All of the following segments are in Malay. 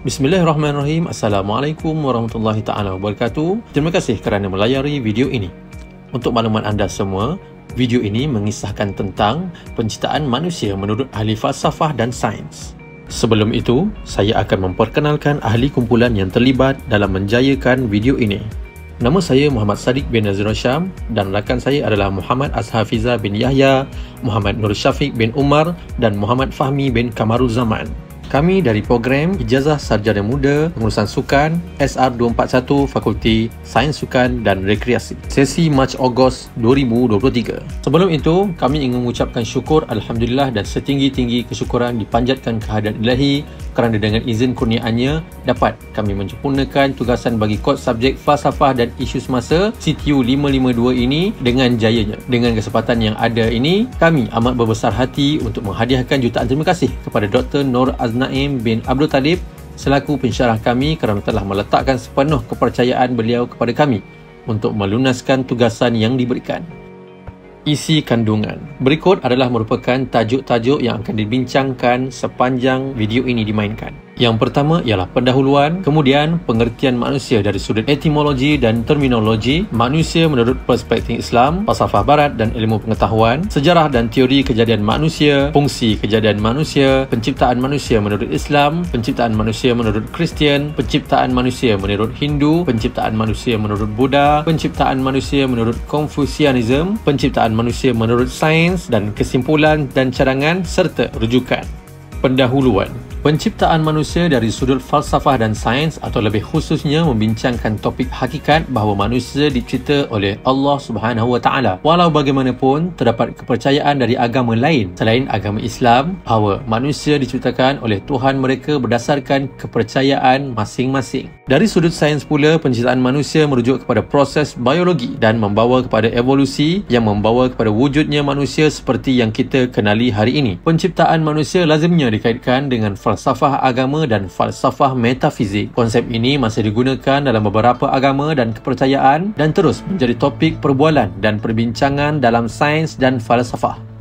Bismillahirrahmanirrahim. Assalamualaikum warahmatullahi taala wabarakatuh. Terima kasih kerana melayari video ini. Untuk makluman anda semua, video ini mengisahkan tentang penciptaan manusia menurut ahli falsafah dan sains. Sebelum itu, saya akan memperkenalkan ahli kumpulan yang terlibat dalam menjayakan video ini. Nama saya Muhammad Sadiq bin Nazir Syam dan rakan saya adalah Muhammad Azhafiza bin Yahya, Muhammad Nur Syafiq bin Umar dan Muhammad Fahmi bin Kamarul Zaman. Kami dari program Ijazah Sarjana Muda Pengurusan Sukan SR241 Fakulti Sains Sukan dan Rekreasi, sesi Mac-Ogos 2023. Sebelum itu, kami ingin mengucapkan syukur Alhamdulillah dan setinggi-tinggi kesyukuran dipanjatkan kehadirat Ilahi kerana dengan izin kurniaannya dapat kami menyempurnakan tugasan bagi kod subjek falsafah dan isu semasa CTU 552 ini dengan jayanya. Dengan kesempatan yang ada ini, kami amat berbesar hati untuk menghadiahkan jutaan terima kasih kepada Dr. Nur Aznaim bin Abdul Talib selaku pensyarah kami kerana telah meletakkan sepenuh kepercayaan beliau kepada kami untuk melunaskan tugasan yang diberikan. Isi kandungan berikut adalah merupakan tajuk-tajuk yang akan dibincangkan sepanjang video ini dimainkan. Yang pertama ialah pendahuluan, kemudian pengertian manusia dari sudut etimologi dan terminologi, manusia menurut perspektif Islam, falsafah barat dan ilmu pengetahuan, sejarah dan teori kejadian manusia, fungsi kejadian manusia, penciptaan manusia menurut Islam, penciptaan manusia menurut Kristian, penciptaan manusia menurut Hindu, penciptaan manusia menurut Buddha, penciptaan manusia menurut Confucianism, penciptaan manusia menurut sains dan kesimpulan dan cadangan serta rujukan. Pendahuluan. Penciptaan manusia dari sudut falsafah dan sains atau lebih khususnya membincangkan topik hakikat bahawa manusia dicipta oleh Allah Subhanahu Wa Taala. Walau bagaimanapun, terdapat kepercayaan dari agama lain selain agama Islam bahawa manusia diciptakan oleh Tuhan mereka berdasarkan kepercayaan masing-masing. Dari sudut sains pula, penciptaan manusia merujuk kepada proses biologi dan membawa kepada evolusi yang membawa kepada wujudnya manusia seperti yang kita kenali hari ini. Penciptaan manusia lazimnya dikaitkan dengan falsafah agama dan falsafah metafizik. Konsep ini masih digunakan dalam beberapa agama dan kepercayaan dan terus menjadi topik perbualan dan perbincangan dalam sains dan falsafah.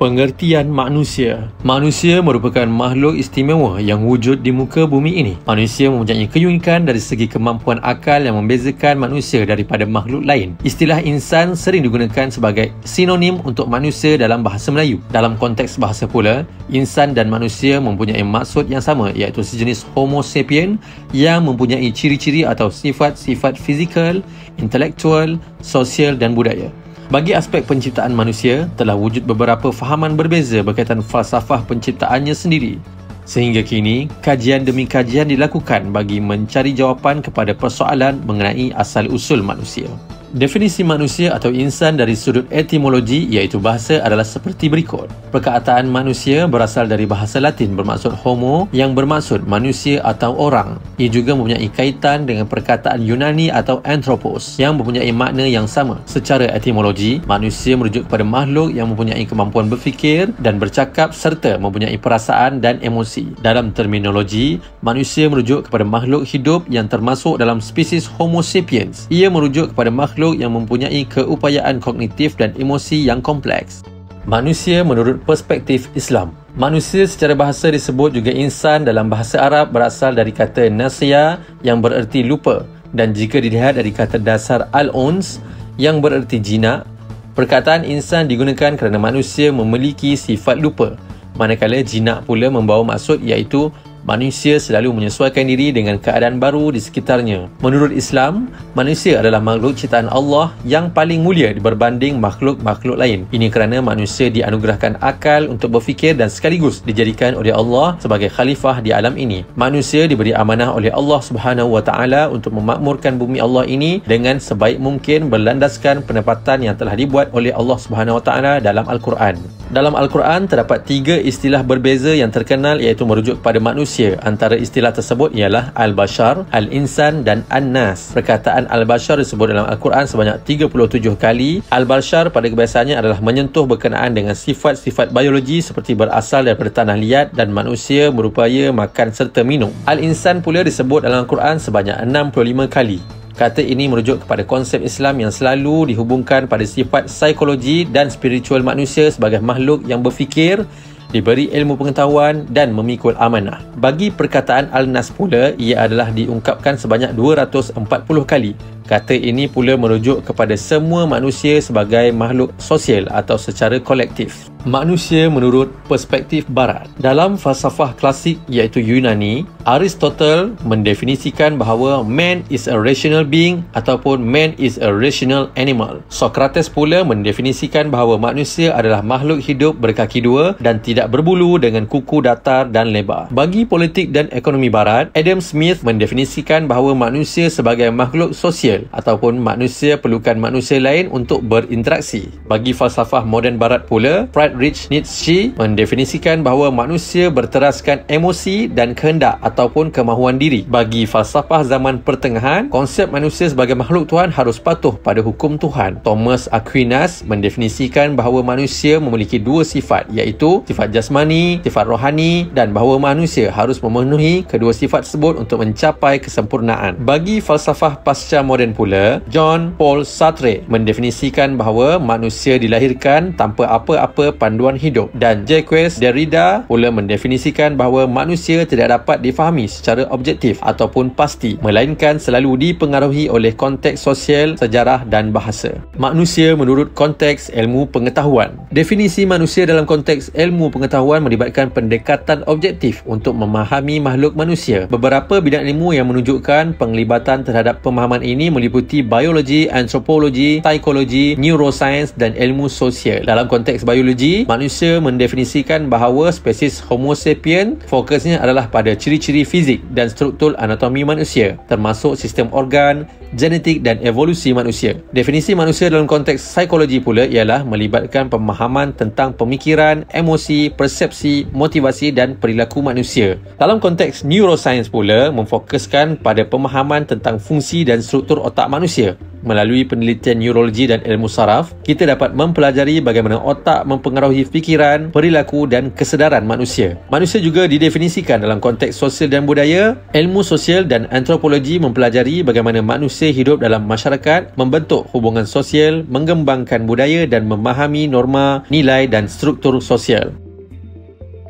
Pengertian manusia. Manusia merupakan makhluk istimewa yang wujud di muka bumi ini. Manusia mempunyai keunikan dari segi kemampuan akal yang membezakan manusia daripada makhluk lain. Istilah insan sering digunakan sebagai sinonim untuk manusia dalam bahasa Melayu. Dalam konteks bahasa pula, insan dan manusia mempunyai maksud yang sama, iaitu sejenis Homo sapien yang mempunyai ciri-ciri atau sifat-sifat fizikal, intelektual, sosial dan budaya. Bagi aspek penciptaan manusia, telah wujud beberapa fahaman berbeza berkaitan falsafah penciptaannya sendiri. Sehingga kini, kajian demi kajian dilakukan bagi mencari jawapan kepada persoalan mengenai asal-usul manusia. Definisi manusia atau insan dari sudut etimologi iaitu bahasa adalah seperti berikut. Perkataan manusia berasal dari bahasa Latin bermaksud homo yang bermaksud manusia atau orang. Ia juga mempunyai kaitan dengan perkataan Yunani atau anthropos yang mempunyai makna yang sama. Secara etimologi, manusia merujuk kepada makhluk yang mempunyai kemampuan berfikir dan bercakap serta mempunyai perasaan dan emosi. Dalam terminologi, manusia merujuk kepada makhluk hidup yang termasuk dalam spesies Homo sapiens. Ia merujuk kepada makhluk yang mempunyai keupayaan kognitif dan emosi yang kompleks. Manusia menurut perspektif Islam. Manusia secara bahasa disebut juga insan dalam bahasa Arab berasal dari kata nasiya yang bererti lupa, dan jika dilihat dari kata dasar al-uns yang bererti jinak, perkataan insan digunakan kerana manusia memiliki sifat lupa, manakala jinak pula membawa maksud iaitu manusia selalu menyesuaikan diri dengan keadaan baru di sekitarnya. Menurut Islam, manusia adalah makhluk ciptaan Allah yang paling mulia berbanding makhluk-makhluk lain. Ini kerana manusia dianugerahkan akal untuk berfikir dan sekaligus dijadikan oleh Allah sebagai khalifah di alam ini. Manusia diberi amanah oleh Allah Subhanahu Wa Taala untuk memakmurkan bumi Allah ini dengan sebaik mungkin berlandaskan penempatan yang telah dibuat oleh Allah Subhanahu Wa Taala dalam Al-Quran. Dalam Al-Quran terdapat 3 istilah berbeza yang terkenal iaitu merujuk kepada manusia. Antara istilah tersebut ialah Al-Bashar, Al-Insan dan An-Nas. Perkataan Al-Bashar disebut dalam Al-Quran sebanyak 37 kali. Al-Bashar pada kebiasaannya adalah menyentuh berkenaan dengan sifat-sifat biologi seperti berasal daripada tanah liat dan manusia berupaya makan serta minum. Al-Insan pula disebut dalam Al-Quran sebanyak 65 kali. Kata ini merujuk kepada konsep Islam yang selalu dihubungkan pada sifat psikologi dan spiritual manusia sebagai makhluk yang berfikir diberi ilmu pengetahuan dan memikul amanah. Bagi perkataan Al-Nas pula, ia adalah diungkapkan sebanyak 240 kali. Kata ini pula merujuk kepada semua manusia sebagai makhluk sosial atau secara kolektif. Manusia menurut perspektif Barat. Dalam falsafah klasik iaitu Yunani, Aristotle mendefinisikan bahawa man is a rational being ataupun man is a rational animal. Socrates pula mendefinisikan bahawa manusia adalah makhluk hidup berkaki dua dan tidak berbulu dengan kuku datar dan lebar. Bagi politik dan ekonomi Barat, Adam Smith mendefinisikan bahawa manusia sebagai makhluk sosial ataupun manusia perlukan manusia lain untuk berinteraksi. Bagi falsafah moden Barat pula, Friedrich Nietzsche mendefinisikan bahawa manusia berteraskan emosi dan kehendak ataupun kemahuan diri. Bagi falsafah zaman pertengahan, konsep manusia sebagai makhluk Tuhan harus patuh pada hukum Tuhan. Thomas Aquinas mendefinisikan bahawa manusia memiliki dua sifat, iaitu sifat jasmani, sifat rohani, dan bahawa manusia harus memenuhi kedua sifat tersebut untuk mencapai kesempurnaan. Bagi falsafah pasca moden pula, John Paul Sartre mendefinisikan bahawa manusia dilahirkan tanpa apa-apa panduan hidup, dan Jacques Derrida pula mendefinisikan bahawa manusia tidak dapat difahami secara objektif ataupun pasti, melainkan selalu dipengaruhi oleh konteks sosial, sejarah dan bahasa. Manusia menurut konteks ilmu pengetahuan. Definisi manusia dalam konteks ilmu pengetahuan melibatkan pendekatan objektif untuk memahami makhluk manusia. Beberapa bidang ilmu yang menunjukkan penglibatan terhadap pemahaman ini meliputi biologi, antropologi, psikologi, neuroscience dan ilmu sosial. Dalam konteks biologi, manusia mendefinisikan bahawa spesies Homo sapien fokusnya adalah pada ciri-ciri fizik dan struktur anatomi manusia, termasuk sistem organ, genetik dan evolusi manusia. Definisi manusia dalam konteks psikologi pula ialah melibatkan pemahaman tentang pemikiran, emosi, persepsi, motivasi dan perilaku manusia. Dalam konteks neuroscience pula memfokuskan pada pemahaman tentang fungsi dan struktur otak manusia. Melalui penelitian neurologi dan ilmu saraf, kita dapat mempelajari bagaimana otak mempengaruhi fikiran, perilaku dan kesedaran manusia. Manusia juga didefinisikan dalam konteks sosial dan budaya. Ilmu sosial dan antropologi mempelajari bagaimana manusia hidup dalam masyarakat, membentuk hubungan sosial, mengembangkan budaya dan memahami norma, nilai dan struktur sosial.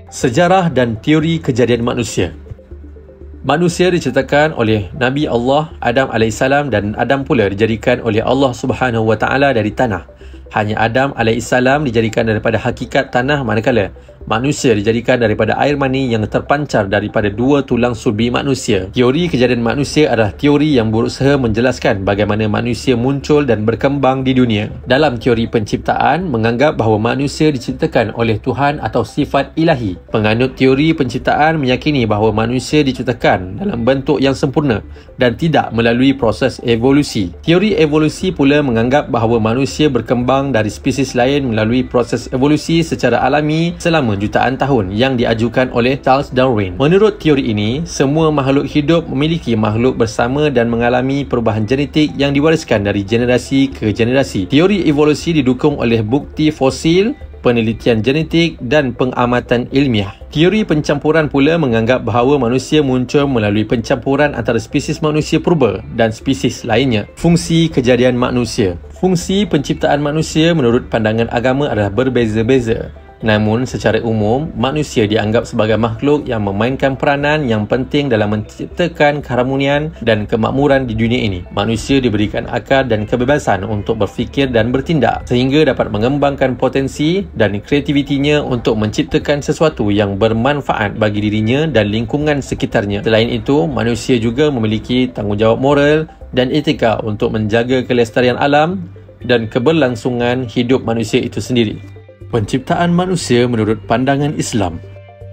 Sejarah dan teori kejadian manusia. Manusia diciptakan oleh Nabi Allah Adam AS dan Adam pula dijadikan oleh Allah Subhanahu Wa Taala dari tanah. Hanya Adam AS dijadikan daripada hakikat tanah, manakala manusia dijadikan daripada air mani yang terpancar daripada dua tulang sulbi manusia. Teori kejadian manusia adalah teori yang berusaha menjelaskan bagaimana manusia muncul dan berkembang di dunia. Dalam teori penciptaan, menganggap bahawa manusia diciptakan oleh Tuhan atau sifat ilahi. Penganut teori penciptaan meyakini bahawa manusia diciptakan dalam bentuk yang sempurna dan tidak melalui proses evolusi. Teori evolusi pula menganggap bahawa manusia berkembang dari spesies lain melalui proses evolusi secara alami selama jutaan tahun yang diajukan oleh Charles Darwin. Menurut teori ini, semua makhluk hidup memiliki makhluk bersama dan mengalami perubahan genetik yang diwariskan dari generasi ke generasi. Teori evolusi didukung oleh bukti fosil, penelitian genetik dan pengamatan ilmiah. Teori pencampuran pula menganggap bahawa manusia muncul melalui pencampuran antara spesies manusia purba dan spesies lainnya. Fungsi kejadian manusia. Fungsi penciptaan manusia menurut pandangan agama adalah berbeza-beza. Namun secara umum, manusia dianggap sebagai makhluk yang memainkan peranan yang penting dalam menciptakan keharmonian dan kemakmuran di dunia ini. Manusia diberikan akal dan kebebasan untuk berfikir dan bertindak sehingga dapat mengembangkan potensi dan kreativitinya untuk menciptakan sesuatu yang bermanfaat bagi dirinya dan lingkungan sekitarnya. Selain itu, manusia juga memiliki tanggungjawab moral dan etika untuk menjaga kelestarian alam dan keberlangsungan hidup manusia itu sendiri. Penciptaan manusia menurut pandangan Islam.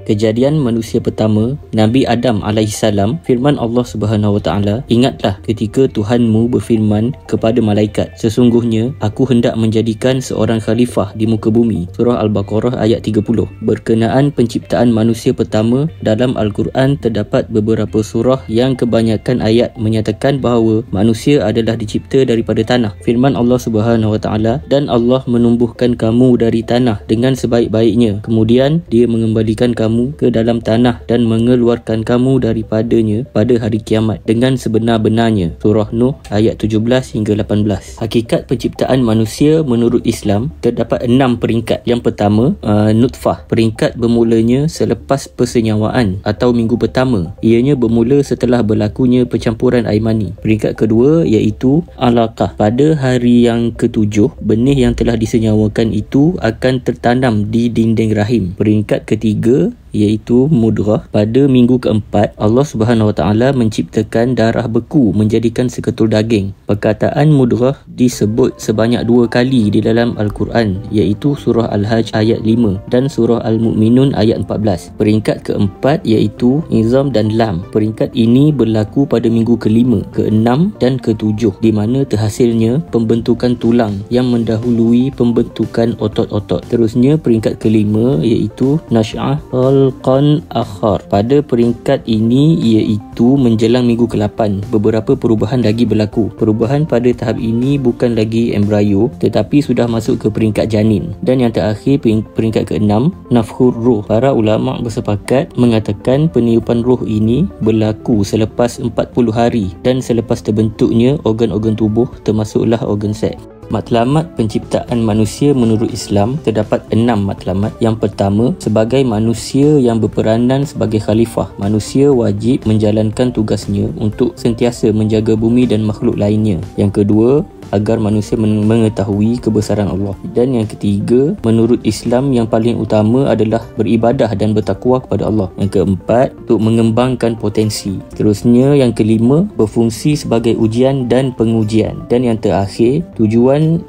Kejadian manusia pertama, Nabi Adam AS, firman Allah Subhanahu Wa Taala, ingatlah ketika Tuhanmu berfirman kepada malaikat, sesungguhnya aku hendak menjadikan seorang khalifah di muka bumi. Surah Al-Baqarah ayat 30. Berkenaan penciptaan manusia pertama, dalam Al-Quran terdapat beberapa surah yang kebanyakan ayat menyatakan bahawa manusia adalah dicipta daripada tanah. Firman Allah Subhanahu Wa Taala, dan Allah menumbuhkan kamu dari tanah dengan sebaik-baiknya, kemudian Dia mengembalikan kamu kamu ke dalam tanah dan mengeluarkan kamu daripadanya pada hari kiamat dengan sebenar-benarnya. Surah Nuh ayat 17 hingga 18. Hakikat penciptaan manusia menurut Islam terdapat 6 peringkat. Yang pertama, nutfah. Peringkat bermulanya selepas persenyawaan atau minggu pertama. Ianya bermula setelah berlakunya pencampuran air mani. Peringkat kedua iaitu alaqah. Pada hari yang ke-7, benih yang telah disenyawakan itu akan tertanam di dinding rahim. Peringkat ketiga iaitu mudrah. Pada minggu keempat, Allah Subhanahu Wa Taala menciptakan darah beku menjadikan seketul daging. Perkataan mudrah disebut sebanyak 2 kali di dalam Al-Quran, iaitu surah Al-Hajj ayat 5 dan surah Al-Mu'minun ayat 14. Peringkat keempat iaitu izam dan lam. Peringkat ini berlaku pada minggu ke-5, ke-6 dan ke-7, di mana terhasilnya pembentukan tulang yang mendahului pembentukan otot-otot. Terusnya peringkat ke-5 iaitu nasy'ah khalqan akhar. Pada peringkat ini iaitu menjelang minggu ke-8, beberapa perubahan lagi berlaku. Perubahan pada tahap ini bukan lagi embryo tetapi sudah masuk ke peringkat janin. Dan yang terakhir, peringkat ke-6, nafkhur ruh. Para ulama bersepakat mengatakan peniupan ruh ini berlaku selepas 40 hari dan selepas terbentuknya organ-organ tubuh termasuklah organ seks. Matlamat penciptaan manusia menurut Islam terdapat 6 matlamat. Yang pertama, sebagai manusia yang berperanan sebagai khalifah, manusia wajib menjalankan tugasnya untuk sentiasa menjaga bumi dan makhluk lainnya. Yang kedua, agar manusia mengetahui kebesaran Allah. Dan yang ketiga, menurut Islam yang paling utama adalah beribadah dan bertakwa kepada Allah. Yang keempat, untuk mengembangkan potensi. Terusnya, yang kelima, berfungsi sebagai ujian dan pengujian. Dan yang terakhir, tujuan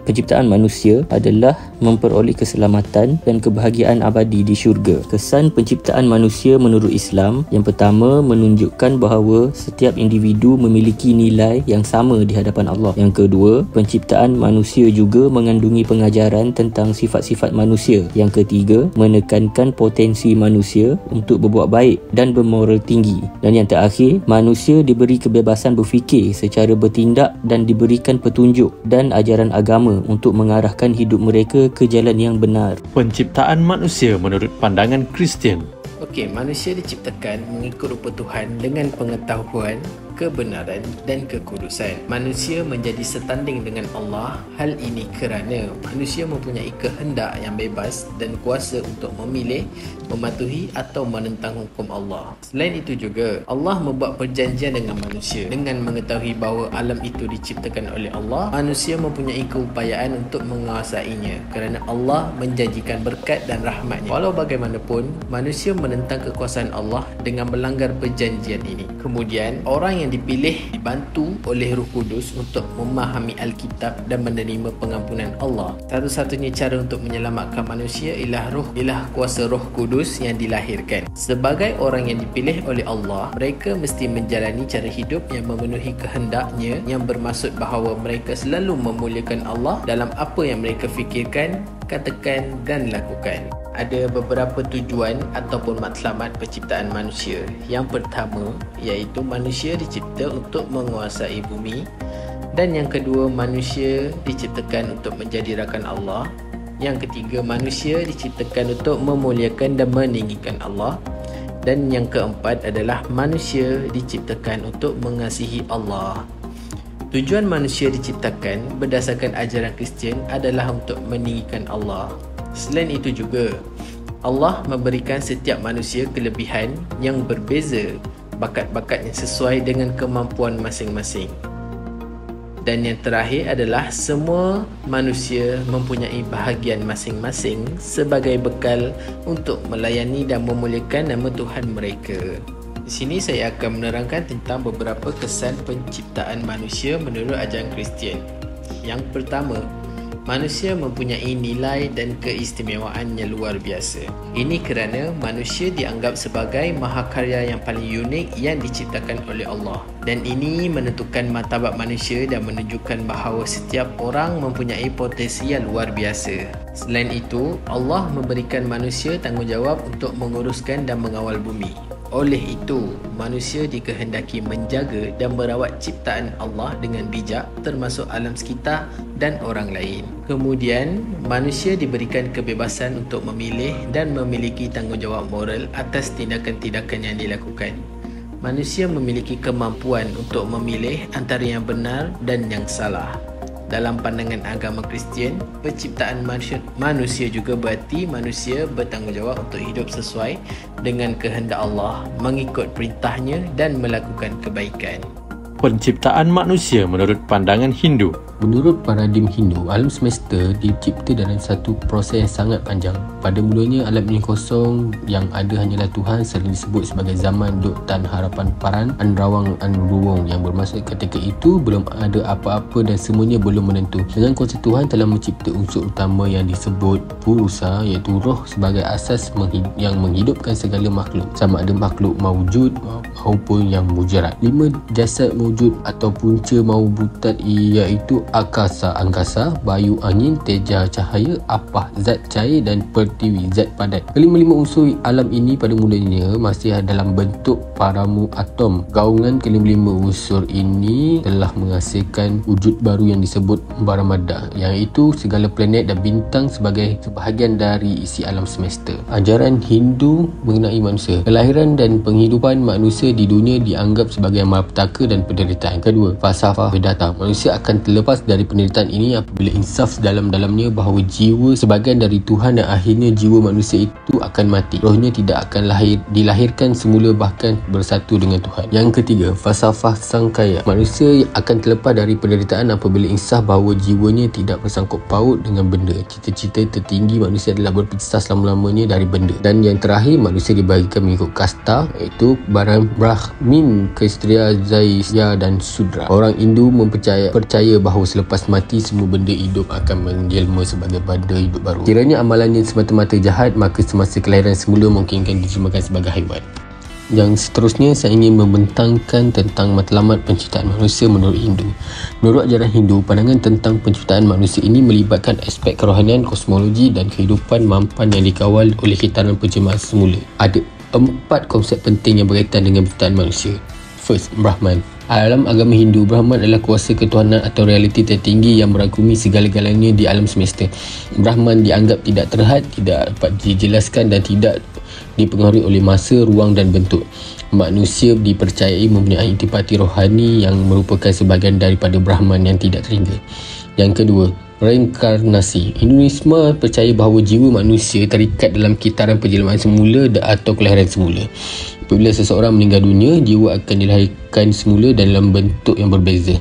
penciptaan manusia adalah memperoleh keselamatan dan kebahagiaan abadi di syurga. Kesan penciptaan manusia menurut Islam, yang pertama, menunjukkan bahawa setiap individu memiliki nilai yang sama di hadapan Allah. Yang kedua, penciptaan manusia juga mengandungi pengajaran tentang sifat-sifat manusia. Yang ketiga, menekankan potensi manusia untuk berbuat baik dan bermoral tinggi. Dan yang terakhir, manusia diberi kebebasan berfikir secara bertindak dan diberikan petunjuk dan ajaran agama untuk mengarahkan hidup mereka ke jalan yang benar. Penciptaan manusia menurut pandangan Kristian. Okey, manusia diciptakan mengikut rupa Tuhan dengan pengetahuan, kebenaran dan kekudusan. Manusia menjadi setanding dengan Allah. Hal ini kerana manusia mempunyai kehendak yang bebas dan kuasa untuk memilih, mematuhi atau menentang hukum Allah. Selain itu juga, Allah membuat perjanjian dengan manusia. Dengan mengetahui bahawa alam itu diciptakan oleh Allah, manusia mempunyai keupayaan untuk menguasainya kerana Allah menjanjikan berkat dan rahmatnya. Walau bagaimanapun, manusia menentang kekuasaan Allah dengan melanggar perjanjian ini. Kemudian, orang yang dipilih dibantu oleh Roh Kudus untuk memahami Alkitab dan menerima pengampunan Allah. Satu-satunya cara untuk menyelamatkan manusia ialah kuasa Roh Kudus yang dilahirkan. Sebagai orang yang dipilih oleh Allah, mereka mesti menjalani cara hidup yang memenuhi kehendaknya, yang bermaksud bahawa mereka selalu memuliakan Allah dalam apa yang mereka fikirkan, katakan dan lakukan. Ada beberapa tujuan ataupun matlamat penciptaan manusia. Yang pertama iaitu manusia dicipta untuk menguasai bumi, dan yang kedua, manusia diciptakan untuk menjadi rakan Allah. Yang ketiga, manusia diciptakan untuk memuliakan dan meninggikan Allah. Dan yang keempat adalah manusia diciptakan untuk mengasihi Allah. Tujuan manusia diciptakan berdasarkan ajaran Kristian adalah untuk meninggikan Allah. Selain itu juga, Allah memberikan setiap manusia kelebihan yang berbeza, bakat-bakat yang sesuai dengan kemampuan masing-masing. Dan yang terakhir adalah semua manusia mempunyai bahagian masing-masing sebagai bekal untuk melayani dan memuliakan nama Tuhan mereka. Di sini saya akan menerangkan tentang beberapa kesan penciptaan manusia menurut ajaran Kristian. Yang pertama, manusia mempunyai nilai dan keistimewaan yang luar biasa. Ini kerana manusia dianggap sebagai mahakarya yang paling unik yang diciptakan oleh Allah. Dan ini menentukan martabat manusia dan menunjukkan bahawa setiap orang mempunyai potensi yang luar biasa. Selain itu, Allah memberikan manusia tanggungjawab untuk menguruskan dan mengawal bumi. Oleh itu, manusia dikehendaki menjaga dan merawat ciptaan Allah dengan bijak, termasuk alam sekitar dan orang lain. Kemudian, manusia diberikan kebebasan untuk memilih dan memiliki tanggungjawab moral atas tindakan-tindakan yang dilakukan. Manusia memiliki kemampuan untuk memilih antara yang benar dan yang salah. Dalam pandangan agama Kristian, penciptaan manusia juga berarti manusia bertanggungjawab untuk hidup sesuai dengan kehendak Allah, mengikut perintahnya dan melakukan kebaikan. Penciptaan manusia menurut pandangan Hindu. Menurut paradigma Hindu, alam semesta dicipta dalam satu proses yang sangat panjang. Pada mulanya, alam ini kosong, yang ada hanyalah Tuhan, sering disebut sebagai zaman Duk Tan Harapan Paran Anrawang Anruwong, yang bermaksud ketika itu belum ada apa-apa dan semuanya belum menentu. Dengan kuasa Tuhan telah mencipta unsur utama yang disebut Purusa, iaitu roh sebagai asas yang menghidupkan segala makhluk, sama ada makhluk mawujud maupun yang mujarad. 5 jasad mawujud atau punca mawujudat iaitu akasa, angkasa, bayu, angin, teja, cahaya, apah, zat cair dan pertiwi, zat padat. Kelima-lima unsur alam ini pada mulanya masih dalam bentuk paramu atom. Gaungan kelima-lima unsur ini telah menghasilkan wujud baru yang disebut Baramada, iaitu segala planet dan bintang sebagai sebahagian dari isi alam semesta. Ajaran Hindu mengenai manusia. Kelahiran dan penghidupan manusia di dunia dianggap sebagai malapetaka dan penderitaan. Kedua, falsafah Vedanta. Manusia akan terlepas dari penderitaan ini apabila insaf dalam-dalamnya bahawa jiwa sebahagian dari Tuhan dan akhirnya jiwa manusia itu akan mati. Rohnya tidak akan dilahirkan semula, bahkan bersatu dengan Tuhan. Yang ketiga, falsafah Sangkaya. Manusia akan terlepas dari penderitaan apabila insaf bahawa jiwanya tidak bersangkut paut dengan benda. Cita-cita tertinggi manusia adalah berpisah selama-lamanya dari benda. Dan yang terakhir, manusia dibahagikan mengikut kasta, iaitu Brahmin, Kshatriya, Vaishya dan Sudra. Orang Hindu percaya bahawa selepas mati semua benda hidup akan menjelma sebagai benda hidup baru. Kiranya amalannya semata-mata jahat, maka semasa kelahiran semula mungkinkan dijemakan sebagai haiwan. Yang seterusnya, saya ingin membentangkan tentang matlamat penciptaan manusia menurut Hindu. Menurut ajaran Hindu, pandangan tentang penciptaan manusia ini melibatkan aspek kerohanian, kosmologi dan kehidupan mampan yang dikawal oleh kitaran pencemaran semula. Ada 4 konsep penting yang berkaitan dengan penciptaan manusia. First, Brahman. Dalam agama Hindu, Brahman adalah kuasa ketuhanan atau realiti tertinggi yang merangkumi segala-galanya di alam semesta. Brahman dianggap tidak terhad, tidak dapat dijelaskan dan tidak dipengaruhi oleh masa, ruang dan bentuk. Manusia dipercayai mempunyai intipati rohani yang merupakan sebahagian daripada Brahman yang tidak terhingga. Yang kedua, reinkarnasi. Hinduisme percaya bahawa jiwa manusia terikat dalam kitaran penjelmaan semula atau kelahiran semula. Apabila seseorang meninggal dunia, jiwa akan dilahirkan semula dalam bentuk yang berbeza.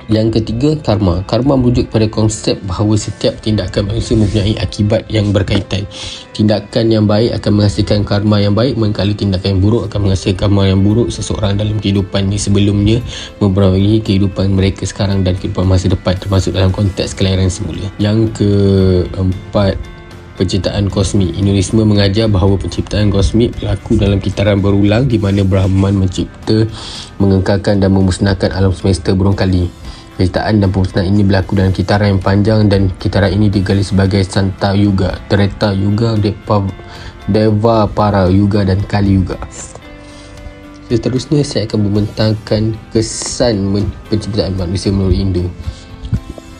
Yang ketiga, karma. Karma merujuk kepada konsep bahawa setiap tindakan manusia mempunyai akibat yang berkaitan. Tindakan yang baik akan menghasilkan karma yang baik, manakala tindakan yang buruk akan menghasilkan karma yang buruk. Seseorang dalam kehidupan ini sebelumnya mempengaruhi kehidupan mereka sekarang dan kehidupan masa depan, termasuk dalam konteks kelahiran semula. Yang keempat, penciptaan kosmik. Hinduisme mengajar bahawa penciptaan kosmik berlaku dalam kitaran berulang di mana Brahman mencipta, mengekalkan dan memusnahkan alam semesta berulang kali. Penciptaan dan pemusnahan ini berlaku dalam kitaran yang panjang dan kitaran ini digali sebagai Santa Yuga, Treta Yuga, Deva-para Yuga dan Kali Yuga. Seterusnya, saya akan membentangkan kesan penciptaan manusia menurut Hindu.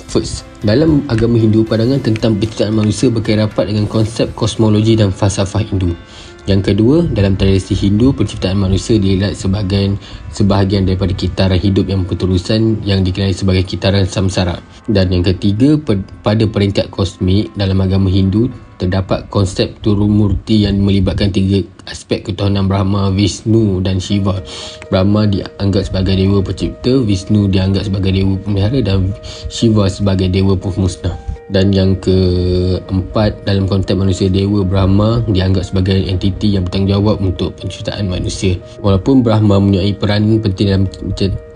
First, dalam agama Hindu, pandangan tentang penciptaan manusia berkait rapat dengan konsep kosmologi dan falsafah Hindu. Yang kedua, dalam tradisi Hindu, penciptaan manusia dilihat sebahagian daripada kitaran hidup yang berterusan yang dikenali sebagai kitaran samsara. Dan yang ketiga, pada peringkat kosmik, dalam agama Hindu terdapat konsep Turumurti yang melibatkan 3 aspek ketuhanan Brahma, Vishnu dan Shiva. Brahma dianggap sebagai dewa pencipta, Vishnu dianggap sebagai dewa pemelihara dan Shiva sebagai dewa pemusnah. Dan yang keempat, dalam konteks manusia, dewa Brahma dianggap sebagai entiti yang bertanggungjawab untuk penciptaan manusia. Walaupun Brahma mempunyai peran penting dalam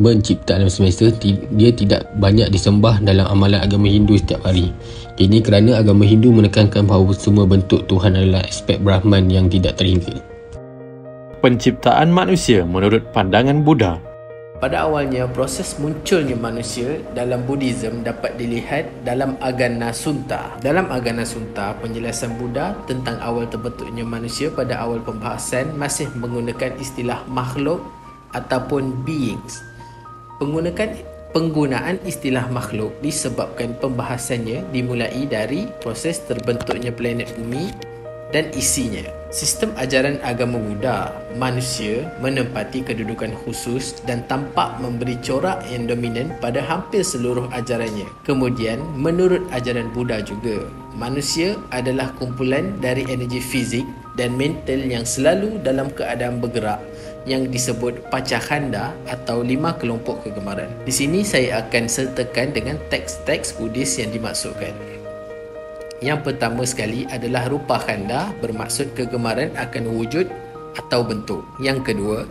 mencipta alam semesta, dia tidak banyak disembah dalam amalan agama Hindu setiap hari. Ini kerana agama Hindu menekankan bahawa semua bentuk Tuhan adalah aspek Brahman yang tidak terhingga. Penciptaan manusia menurut pandangan Buddha. Pada awalnya, proses munculnya manusia dalam Buddhism dapat dilihat dalam Agama Sutta. Dalam Agama Sutta, penjelasan Buddha tentang awal terbentuknya manusia pada awal pembahasan masih menggunakan istilah makhluk ataupun beings. Penggunaan istilah makhluk disebabkan pembahasannya dimulai dari proses terbentuknya planet bumi dan isinya. Sistem ajaran agama Buddha, manusia menempati kedudukan khusus dan tampak memberi corak yang dominan pada hampir seluruh ajarannya. Kemudian, menurut ajaran Buddha juga, manusia adalah kumpulan dari energi fizik dan mental yang selalu dalam keadaan bergerak yang disebut Pancakhanda atau 5 kelompok kegemaran. Di sini saya akan sertakan dengan teks-teks Buddhis yang dimaksudkan. Yang pertama sekali adalah rupa khanda, bermaksud kegemaran akan wujud atau bentuk. Yang kedua,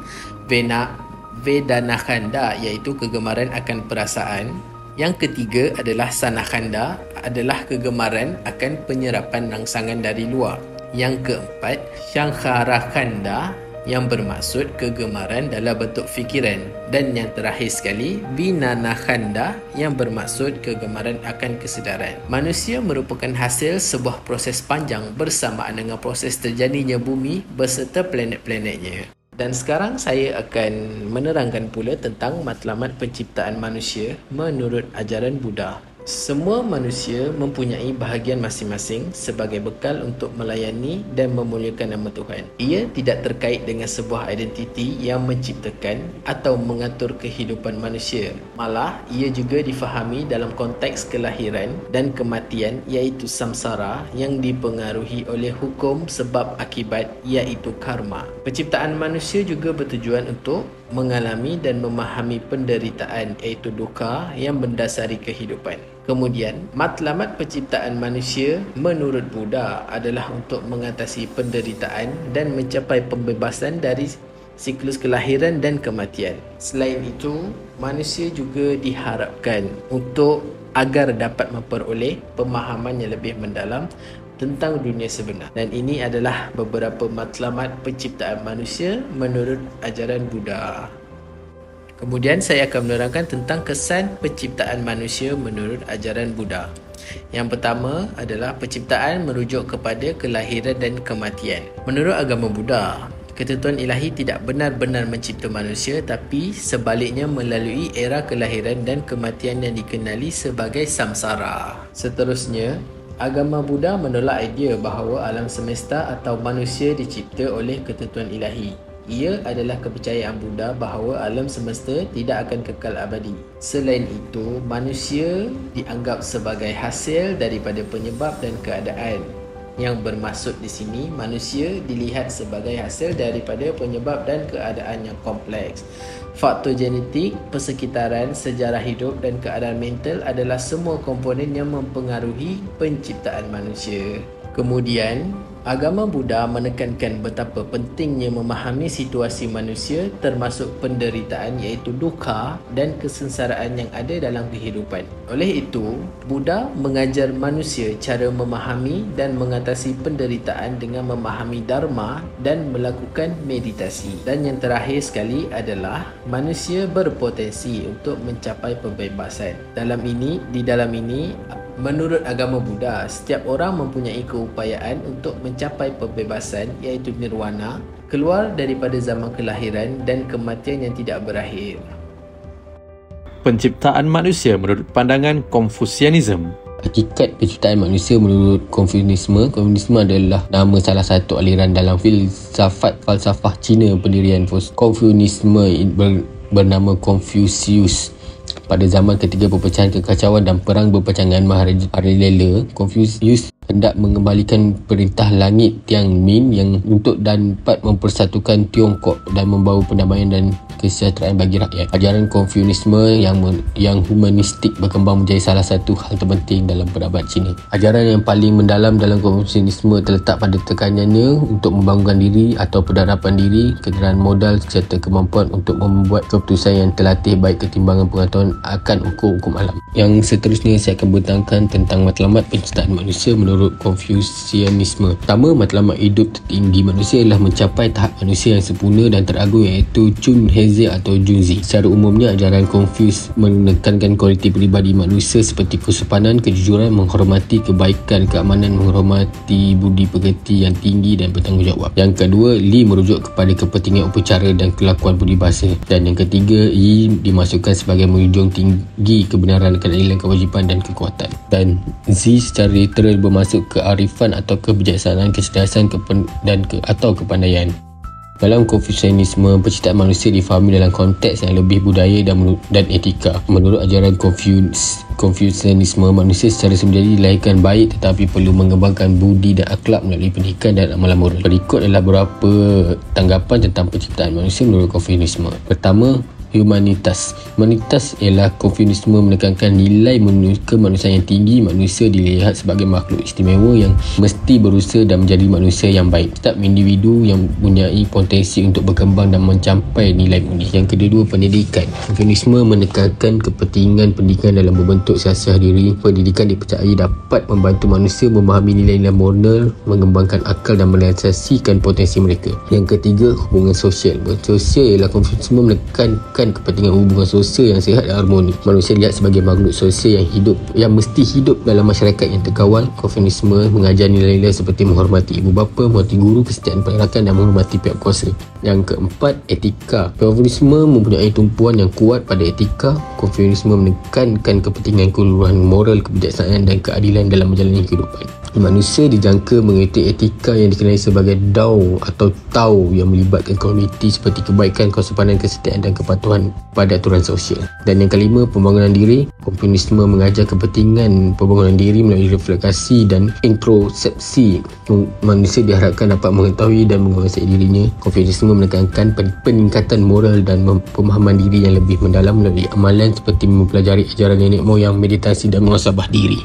Vedana khanda, iaitu kegemaran akan perasaan. Yang ketiga adalah Sana khanda, adalah kegemaran akan penyerapan rangsangan dari luar. Yang keempat, Shankhara khanda, yang bermaksud kegemaran dalam bentuk fikiran. Dan yang terakhir sekali, Vinana khanda, yang bermaksud kegemaran akan kesedaran. Manusia merupakan hasil sebuah proses panjang bersamaan dengan proses terjadinya bumi beserta planet-planetnya. Dan sekarang saya akan menerangkan pula tentang matlamat penciptaan manusia menurut ajaran Buddha. Semua manusia mempunyai bahagian masing-masing sebagai bekal untuk melayani dan memuliakan nama Tuhan. Ia tidak terkait dengan sebuah identiti yang menciptakan atau mengatur kehidupan manusia. Malah, ia juga difahami dalam konteks kelahiran dan kematian, iaitu samsara, yang dipengaruhi oleh hukum sebab akibat, iaitu karma. Penciptaan manusia juga bertujuan untuk mengalami dan memahami penderitaan, iaitu dukkha, yang mendasari kehidupan. Kemudian, matlamat penciptaan manusia menurut Buddha adalah untuk mengatasi penderitaan dan mencapai pembebasan dari siklus kelahiran dan kematian. Selain itu, manusia juga diharapkan agar dapat memperoleh pemahaman yang lebih mendalam tentang dunia sebenar. Dan ini adalah beberapa matlamat penciptaan manusia menurut ajaran Buddha. Kemudian saya akan menerangkan tentang kesan penciptaan manusia menurut ajaran Buddha. Yang pertama adalah penciptaan merujuk kepada kelahiran dan kematian. Menurut agama Buddha, ketentuan ilahi tidak benar-benar mencipta manusia, tapi sebaliknya melalui era kelahiran dan kematian yang dikenali sebagai samsara. Seterusnya, agama Buddha menolak idea bahawa alam semesta atau manusia dicipta oleh ketentuan ilahi. Ia adalah kepercayaan Buddha bahawa alam semesta tidak akan kekal abadi. Selain itu, manusia dianggap sebagai hasil daripada penyebab dan keadaan. Yang bermaksud di sini, manusia dilihat sebagai hasil daripada penyebab dan keadaan yang kompleks. Faktor genetik, persekitaran, sejarah hidup dan keadaan mental adalah semua komponen yang mempengaruhi penciptaan manusia. Kemudian, agama Buddha menekankan betapa pentingnya memahami situasi manusia termasuk penderitaan, iaitu dukkha dan kesengsaraan yang ada dalam kehidupan. Oleh itu, Buddha mengajar manusia cara memahami dan mengatasi penderitaan dengan memahami dharma dan melakukan meditasi. Dan yang terakhir sekali adalah manusia berpotensi untuk mencapai pembebasan. Di dalam ini menurut agama Buddha, setiap orang mempunyai keupayaan untuk mencapai pembebasan, iaitu nirwana, keluar daripada zaman kelahiran dan kematian yang tidak berakhir. Penciptaan manusia menurut pandangan Confucianism. Hakikat penciptaan manusia menurut Konfusianisme adalah nama salah satu aliran dalam falsafah Cina pendirian Konfusianisme bernama Confucius. Pada zaman ketiga perpecahan kekacauan dan perang berpecangan maralela, Confucius hendak mengembalikan perintah langit Tianmin yang untuk dapat mempersatukan Tiongkok dan membawa pendamaian dan kesejahteraan bagi rakyat. Ajaran Konfusianisme yang humanistik berkembang menjadi salah satu hal terpenting dalam peradaban Cina. Ajaran yang paling mendalam dalam Konfusianisme terletak pada tekanannya untuk membangunkan diri atau pengharapan diri, kegerahan modal serta kemampuan untuk membuat keputusan yang terlatih baik ketimbangan pengetahuan akan hukum-hukum alam. Yang seterusnya saya akan bertangkan tentang matlamat penciptaan manusia menurut menurut Konfusianisme. Pertama, matlamat hidup tertinggi manusia ialah mencapai tahap manusia yang sempurna dan teragung, iaitu Chun Heze atau Junzi. Secara umumnya, ajaran Konfusius menekankan kualiti peribadi manusia seperti kesopanan, kejujuran, menghormati kebaikan, keamanan, menghormati budi pekerti yang tinggi dan bertanggungjawab. Yang kedua, Li merujuk kepada kepentingan upacara dan kelakuan budi bahasa. Dan yang ketiga, Yi dimasukkan sebagai menjunjung tinggi kebenaran, keadilan, kewajipan dan kekuatan. Dan Z secara literal bermaksud kearifan atau kebijaksanaan, kecerdasan atau kepandaian. Dalam Konfusianisme, penciptaan manusia difahami dalam konteks yang lebih budaya dan etika. Menurut ajaran Konfusianisme, manusia secara semula dilahirkan baik tetapi perlu mengembangkan budi dan akhlak melalui pendidikan dan amalan moral. Berikut adalah beberapa tanggapan tentang penciptaan manusia menurut Konfusianisme. Pertama, humanitas. Humanitas ialah Konfusianisme menekankan nilai kemanusiaan yang tinggi. Manusia dilihat sebagai makhluk istimewa yang mesti berusaha dan menjadi manusia yang baik. Setiap individu yang mempunyai potensi untuk berkembang dan mencapai nilai mulia. Yang kedua, pendidikan. Konfusianisme menekankan kepentingan pendidikan dalam membentuk siasat diri. Pendidikan dipercayai dapat membantu manusia memahami nilai-nilai moral, mengembangkan akal dan merealisasikan potensi mereka. Yang ketiga, hubungan sosial. Sosial ialah Konfusianisme menekankan kepentingan hubungan sosial yang sihat dan harmoni. Manusia dilihat sebagai makhluk sosial yang mesti hidup dalam masyarakat yang terkawal. Konfusianisme mengajar nilai-nilai seperti menghormati ibu bapa, menghormati guru, kesetiaan pergerakan dan menghormati pihak kuasa. Yang keempat, etika. Konfusianisme mempunyai tumpuan yang kuat pada etika. Konfusianisme menekankan kepentingan keluluhan moral, kebijaksanaan dan keadilan dalam menjalani kehidupan. Manusia dijangka mengikuti etika yang dikenali sebagai Dao atau Tao yang melibatkan komuniti seperti kebaikan, kesopanan, kesetiaan dan kepatuhan pada aturan sosial. Dan yang kelima, pembangunan diri. Konfusianisme mengajar kepentingan pembangunan diri melalui refleksi dan introsepsi. Manusia diharapkan dapat mengetahui dan menguasai dirinya. Konfusianisme menekankan peningkatan moral dan pemahaman diri yang lebih mendalam melalui amalan seperti mempelajari ajaran nenek moyang, meditasi dan muhasabah diri.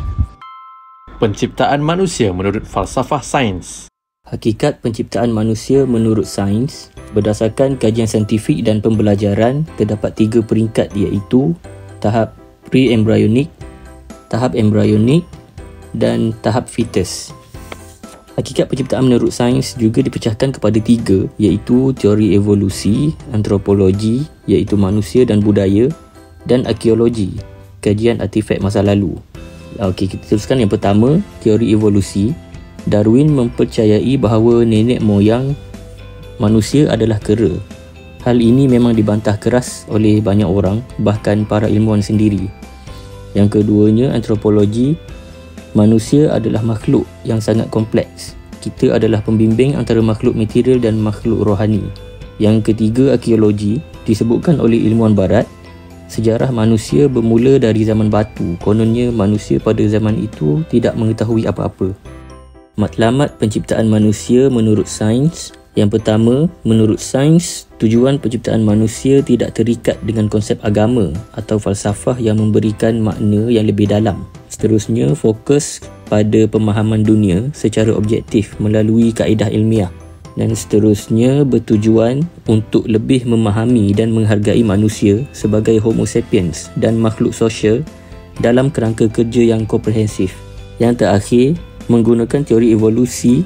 Penciptaan manusia menurut falsafah sains. Hakikat penciptaan manusia menurut sains, berdasarkan kajian saintifik dan pembelajaran, terdapat 3 peringkat, iaitu tahap pre-embryonik, tahap embryonik dan tahap fetus. Hakikat penciptaan menurut sains juga dipecahkan kepada 3, iaitu teori evolusi, antropologi iaitu manusia dan budaya, dan arkeologi, kajian artifak masa lalu. Okey, kita teruskan yang pertama, teori evolusi. Darwin mempercayai bahawa nenek moyang manusia adalah kera. Hal ini memang dibantah keras oleh banyak orang, bahkan para ilmuwan sendiri. Yang keduanya, antropologi. Manusia adalah makhluk yang sangat kompleks. Kita adalah pembimbing antara makhluk material dan makhluk rohani. Yang ketiga, arkeologi. Disebutkan oleh ilmuwan barat, sejarah manusia bermula dari zaman batu. Kononnya manusia pada zaman itu tidak mengetahui apa-apa. Matlamat penciptaan manusia menurut sains. Yang pertama, menurut sains, tujuan penciptaan manusia tidak terikat dengan konsep agama atau falsafah yang memberikan makna yang lebih dalam. Seterusnya, fokus pada pemahaman dunia secara objektif melalui kaedah ilmiah. Dan seterusnya, bertujuan untuk lebih memahami dan menghargai manusia sebagai homo sapiens dan makhluk sosial dalam kerangka kerja yang komprehensif. Yang terakhir, menggunakan teori evolusi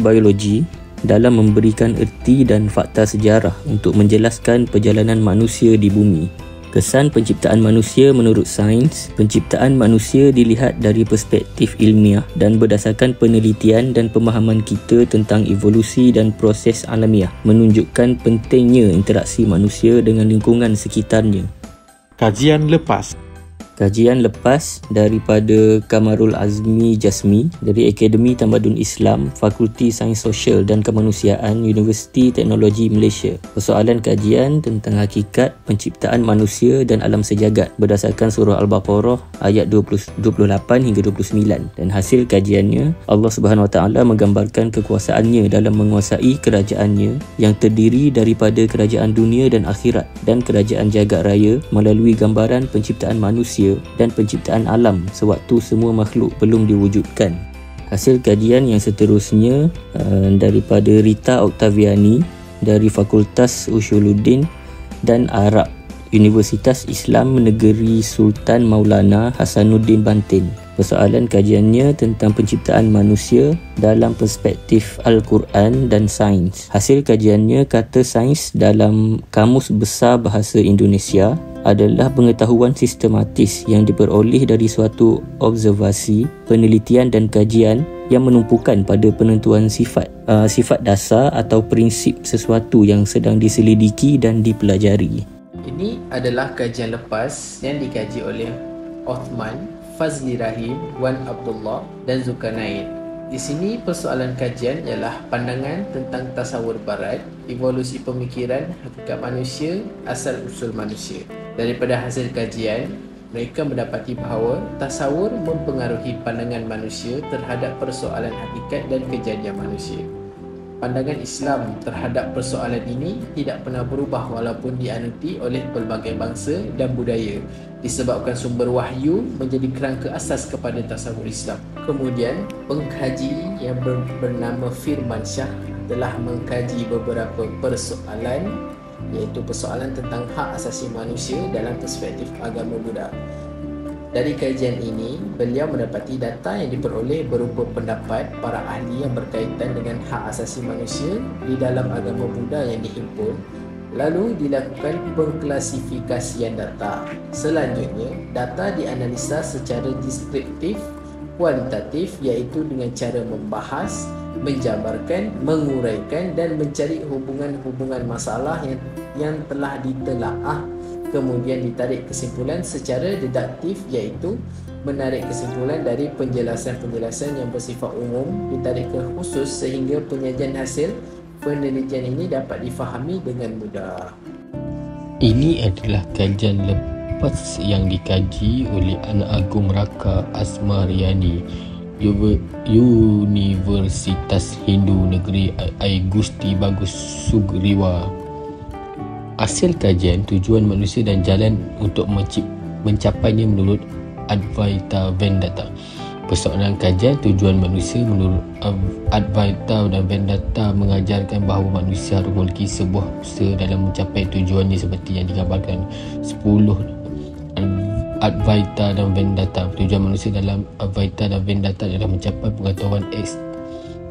biologi dalam memberikan erti dan fakta sejarah untuk menjelaskan perjalanan manusia di bumi. Kesan penciptaan manusia menurut sains. Penciptaan manusia dilihat dari perspektif ilmiah dan berdasarkan penelitian dan pemahaman kita tentang evolusi dan proses alamiah, menunjukkan pentingnya interaksi manusia dengan lingkungan sekitarnya. Kajian lepas. Kajian lepas daripada Kamarul Azmi Jasmi dari Akademi Tamadun Islam, Fakulti Sains Sosial dan Kemanusiaan, Universiti Teknologi Malaysia. Persoalan kajian tentang hakikat penciptaan manusia dan alam sejagat berdasarkan surah Al-Baqarah ayat 28 hingga 29. Dan hasil kajiannya, Allah Subhanahu Wa Taala menggambarkan kekuasaannya dalam menguasai kerajaannya yang terdiri daripada kerajaan dunia dan akhirat dan kerajaan jagat raya melalui gambaran penciptaan manusia dan penciptaan alam sewaktu semua makhluk belum diwujudkan. Hasil kajian yang seterusnya daripada Rita Octaviani dari Fakultas Usuluddin dan Arab, Universitas Islam Negeri Sultan Maulana Hasanuddin Banten. Persoalan kajiannya tentang penciptaan manusia dalam perspektif Al-Quran dan sains. Hasil kajiannya kata sains dalam Kamus Besar Bahasa Indonesia adalah pengetahuan sistematis yang diperoleh dari suatu observasi, penelitian dan kajian yang menumpukan pada penentuan sifat dasar atau prinsip sesuatu yang sedang diselidiki dan dipelajari. Ini adalah kajian lepas yang dikaji oleh Othman, Fazli Rahim, Wan Abdullah dan Zulkarnain. Di sini persoalan kajian ialah pandangan tentang tasawur barat, evolusi pemikiran, hakikat manusia, asal-usul manusia. Daripada hasil kajian, mereka mendapati bahawa tasawur mempengaruhi pandangan manusia terhadap persoalan hakikat dan kejadian manusia. Pandangan Islam terhadap persoalan ini tidak pernah berubah walaupun dianuti oleh pelbagai bangsa dan budaya, disebabkan sumber wahyu menjadi kerangka asas kepada tasawur Islam. Kemudian, pengkaji yang bernama Firman Shah telah mengkaji beberapa persoalan, iaitu persoalan tentang hak asasi manusia dalam perspektif agama Buddha. Dari kajian ini, beliau mendapati data yang diperoleh berupa pendapat para ahli yang berkaitan dengan hak asasi manusia di dalam agama Buddha yang dihimpun, lalu dilakukan pengklasifikasian data. Selanjutnya, data dianalisa secara deskriptif, kualitatif, iaitu dengan cara membahas, menjabarkan, menguraikan dan mencari hubungan-hubungan masalah yang telah ditelaah. Kemudian ditarik kesimpulan secara deduktif, iaitu menarik kesimpulan dari penjelasan-penjelasan yang bersifat umum ditarik ke khusus sehingga penyajian hasil penelitian ini dapat difahami dengan mudah. Ini adalah kajian lepas yang dikaji oleh Anak Agung Raka Asmariani, Universitas Hindu Negeri Gusti Bagus Sugriwa. Hasil kajian tujuan manusia dan jalan untuk mencapainya menurut Advaita Vedanta. Persoalan kajian tujuan manusia menurut Advaita dan Vedanta mengajarkan bahawa manusia harus memiliki sebuah usaha dalam mencapai tujuannya seperti yang digambarkan 10 Advaita dan Vedanta. Tujuan manusia dalam Advaita dan Vedanta adalah mencapai pengetahuan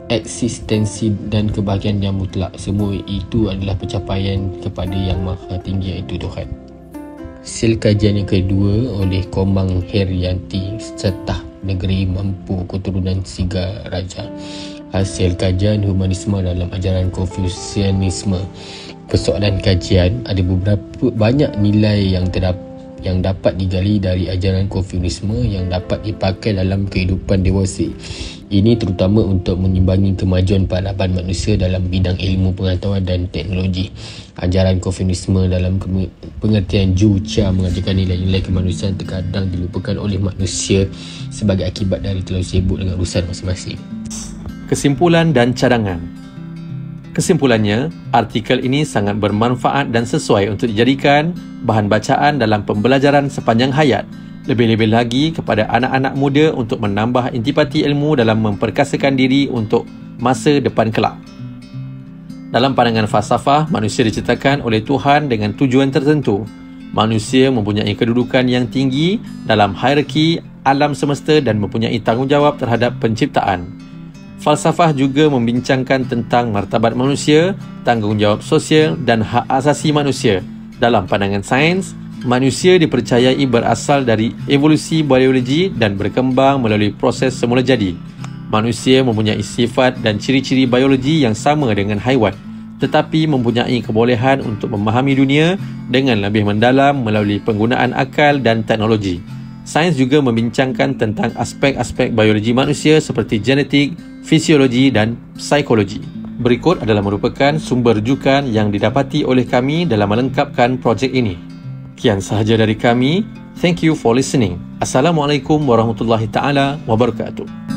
eksistensi dan kebahagiaan yang mutlak. Semua itu adalah pencapaian kepada yang maha tinggi, iaitu Tuhan. Hasil kajian yang kedua oleh Komang Herianti, Setah Negeri Mampu Keturunan Siga Raja. Hasil kajian humanisme dalam ajaran Konfusianisme. Persoalan kajian, ada banyak nilai yang dapat digali dari ajaran Konfusianisme yang dapat dipakai dalam kehidupan dewasa. Ini terutama untuk menyimbangi kemajuan peradaban manusia dalam bidang ilmu pengetahuan dan teknologi. Ajaran Konfusianisme dalam pengertian Zhu Jia mengajarkan nilai-nilai kemanusiaan terkadang dilupakan oleh manusia sebagai akibat dari terlalu sibuk dengan urusan masing-masing. Kesimpulan dan cadangan. Kesimpulannya, artikel ini sangat bermanfaat dan sesuai untuk dijadikan bahan bacaan dalam pembelajaran sepanjang hayat. Lebih-lebih lagi kepada anak-anak muda untuk menambah intipati ilmu dalam memperkasakan diri untuk masa depan kelak. Dalam pandangan falsafah, manusia diciptakan oleh Tuhan dengan tujuan tertentu. Manusia mempunyai kedudukan yang tinggi dalam hierarki alam semesta dan mempunyai tanggungjawab terhadap penciptaan. Falsafah juga membincangkan tentang martabat manusia, tanggungjawab sosial dan hak asasi manusia. Dalam pandangan sains, manusia dipercayai berasal dari evolusi biologi dan berkembang melalui proses semula jadi. Manusia mempunyai sifat dan ciri-ciri biologi yang sama dengan haiwan, tetapi mempunyai kebolehan untuk memahami dunia dengan lebih mendalam melalui penggunaan akal dan teknologi. Sains juga membincangkan tentang aspek-aspek biologi manusia seperti genetik, fisiologi dan psikologi. Berikut adalah merupakan sumber rujukan yang didapati oleh kami dalam melengkapkan projek ini. Sekian sahaja dari kami. Thank you for listening. Assalamualaikum warahmatullahi taala wabarakatuh.